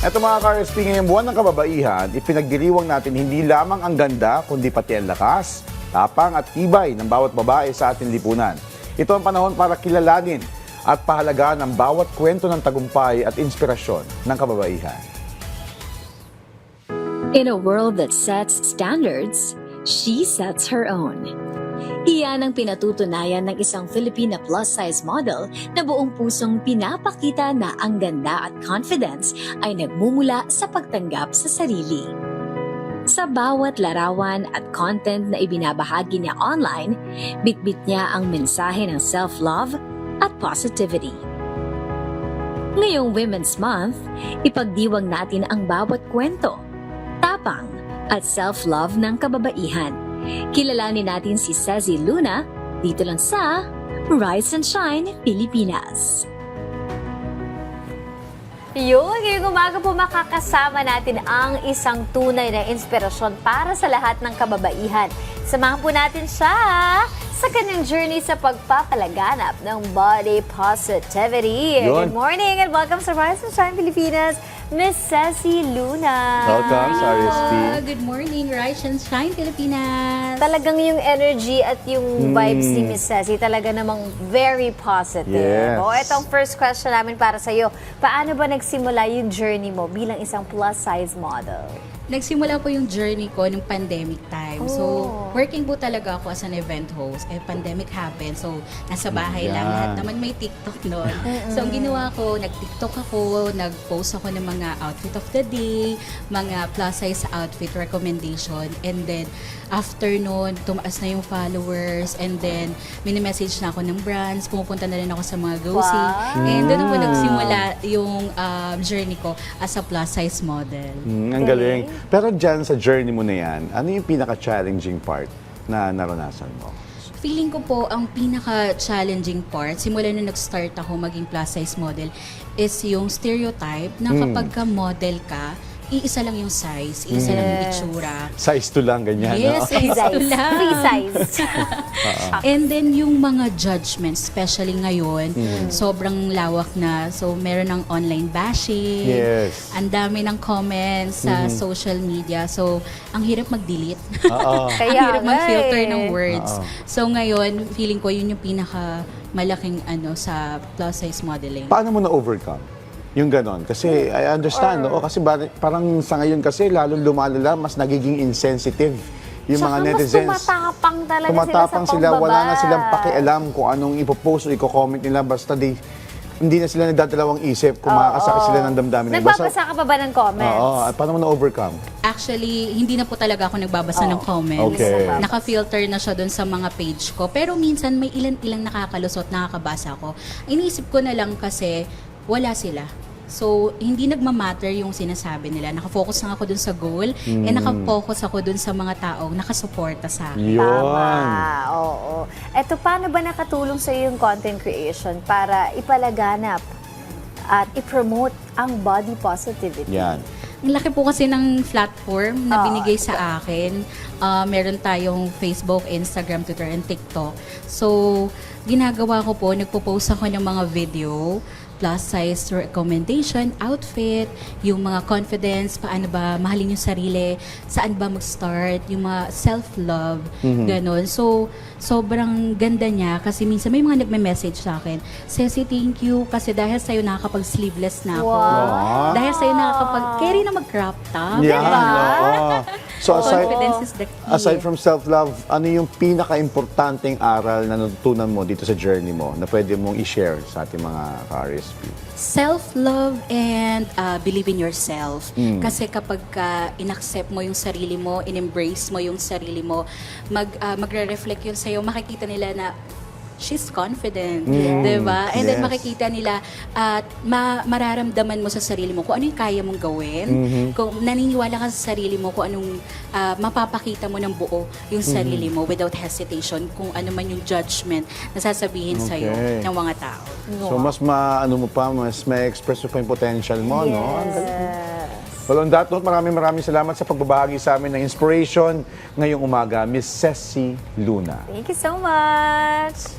Eto mga ka-RSP, ngayong buwan ng kababaihan, ipinagdiriwang natin hindi lamang ang ganda, kundi pati ang lakas, tapang at tibay ng bawat babae sa ating lipunan. Ito ang panahon para kilalanin at pahalagaan ang bawat kwento ng tagumpay at inspirasyon ng kababaihan. In a world that sets standards, she sets her own. Iyan ang pinatutunayan ng isang Filipina plus-size model na buong pusong pinapakita na ang ganda at confidence ay nagmumula sa pagtanggap sa sarili. Sa bawat larawan at content na ibinabahagi niya online, bitbit niya ang mensahe ng self-love at positivity. Ngayong Women's Month, ipagdiwang natin ang bawat kwento, tapang at self-love ng kababaihan. Kilalanin natin si Ceci Luna dito lang sa Rise and Shine Pilipinas. Yun, ngayong umaga po makakasama natin ang isang tunay na inspirasyon para sa lahat ng kababaihan. Samahan po natin siya sa kanyang journey sa pagpapalaganap ng body positivity. Yun. Good morning and welcome sa Rise and Shine Pilipinas, Miss Ceci Luna. Welcome sa RSP. Good morning, Rise and Shine Pilipinas. Talagang yung energy at yung vibes ni Miss Ceci talaga namang very positive. Yes. O, itong first question namin para sa'yo. Paano ba nagsimula yung journey mo bilang isang plus-size model? Nagsimula po yung journey ko nung pandemic time. So, Oh. working po talaga ako as an event host. Pandemic happened. So, nasa bahay lang. Yan. Lahat naman may TikTok noon. So, ang ginawa ko, nag-TikTok ako, nag-post ako ng mga outfit of the day, mga plus-size outfit recommendation. And then, after noon, tumaas na yung followers. And then, mini-message na ako ng brands. Pumupunta na rin ako sa mga GoSee. Wow. And doon po nagsimula yung journey ko as a plus-size model. Ang galing. Pero dyan sa journey mo na yan, ano yung pinaka-challenging part na naranasan mo? Feeling ko po, ang pinaka-challenging part, simula na nag-start ako maging plus-size model, is yung stereotype na kapag ka-model ka, iisa lang yung size, iisa lang yung itsura. Size 2 lang, ganyan, Yes, no? Free size size. 2 lang. Free size. And then yung mga judgments, especially ngayon, sobrang lawak na. So meron ng online bashing, Yes. ang dami ng comments sa social media. So ang hirap mag-delete. Oo. Ang Kaya hirap nga mag-filter eh. ng words. Oo. So ngayon, feeling ko yun yung pinaka malaking sa plus size modeling. Paano mo na-overcome yung ganon? Kasi I understand, no? Kasi parang sa ngayon kasi lalong lumalala, mas nagiging insensitive yung mga Tsaka netizens. mas tumatapang talaga Tumatapang sila sila, sa wala na pagbaba. silang pakialam kung anong ipopost o i-comment nila, basta hindi na sila nagdadalawang isip kung makakasakit sila ng damdamin nila. Nagbabasa ka pa ba ng comments? Oo, at paano mo na-overcome? Actually, hindi na po talaga ako nagbabasa ng comments. Okay. Naka-filter na siya doon sa mga page ko. Pero minsan may ilan-ilang nakakalusot, nakakabasa ko. Iniisip ko na lang kasi wala sila. So, hindi nagmamatter yung sinasabi nila. Nakafocus lang ako dun sa goal and nakafocus ako dun sa mga taong nakasuporta sa akin. Yun. Tama, oo. Eto, paano ba nakatulong sa yung content creation para ipalaganap at i-promote ang body positivity? Yan. Ang laki po kasi ng platform na Oo. binigay sa akin. Meron tayong Facebook, Instagram, Twitter, and TikTok. So, ginagawa ko po, nagpo-post ako ng mga video, plus size recommendation, outfit, yung mga confidence, paano ba mahalin yung sarili, saan ba mag-start, yung mga self-love, ganon. So, sobrang ganda niya kasi minsan may mga nagme-message sa akin, Ceci, thank you kasi dahil sa'yo nakakapag-sleeveless na ako. Wow. Dahil sa'yo nakakapag-carry na mag-crop top. Yan, Diba? oo. So Confidence is the key. aside from self-love, ano yung pinaka-importanting aral na natutunan mo dito sa journey mo na pwede mong i-share sa ating mga ka-RSP? Self-love and believe in yourself. Kasi kapag in-accept mo yung sarili mo, in-embrace mo yung sarili mo, magre-reflect yun sa'yo, makikita nila na she's confident, diba? And then Yes. makikita nila at mararamdaman mo sa sarili mo kung ano yung kaya mong gawin, kung naniniwala ka sa sarili mo, kung anong mapapakita mo ng buo yung sarili mo without hesitation, kung ano man yung judgment na sasabihin sa'yo Okay. ng mga tao. So mas mas may express mo pa yung potential mo, no? Ang galing. Well, on that note, maraming salamat sa pagbabahagi sa amin ng inspiration ngayong umaga, Miss Ceci Luna. Thank you so much!